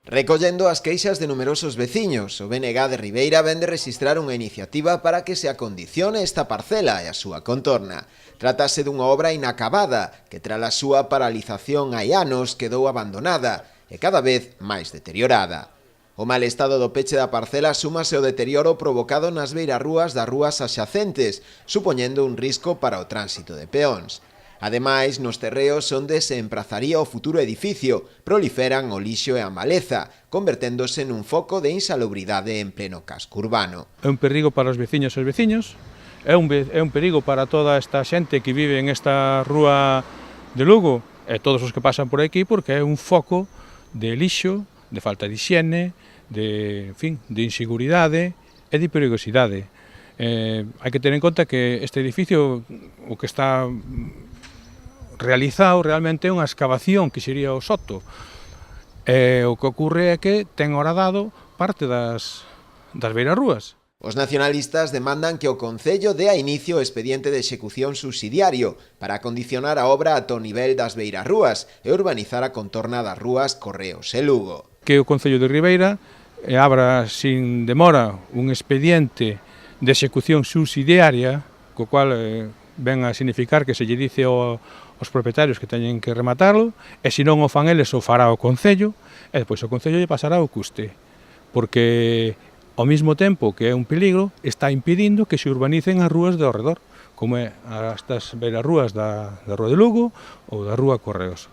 Recollendo as queixas de numerosos veciños, o BNG de Ribeira vén de registrar unha iniciativa para que se acondicione esta parcela e a súa contorna. Trátase dunha obra inacabada que, trala súa paralización hai anos, quedou abandonada e cada vez máis deteriorada. O mal estado do peche da parcela súmase ao deterioro provocado nas beirarrúas das rúas axacentes, supoñendo un risco para o tránsito de peóns. Ademais, nos terreos onde se emprazaría o futuro edificio, proliferan o lixo e a maleza, converténdose nun foco de insalubridade en pleno casco urbano. É un perigo para os veciños e os veciños, é un perigo para toda esta xente que vive en esta rúa de Lugo e todos os que pasan por aquí, porque é un foco de lixo, de falta de higiene, de inseguridade e de perigosidade. Hai que ter en conta que este edificio, o que está realizado realmente é unha excavación que sería o soto. O que ocorre é que ten horadado parte das beirarrúas. Os nacionalistas demandan que o Concello dea inicio ao expediente de execución subsidiario para acondicionar a obra ata o nivel das beirarrúas e urbanizar a contorna das rúas Correos e Lugo. Que o Concello de Ribeira abra sin demora un expediente de execución subsidiaria, co cual ven a significar que se lle dice aos propietarios que teñen que rematarlo, e se non o fan eles, o fará o Concello, e depois o Concello lle pasará o custe, porque ao mesmo tempo que é un peligro, está impedindo que se urbanicen as rúas de ao redor, como é estas beirarrúas da Rúa de Lugo ou da Rúa Correos.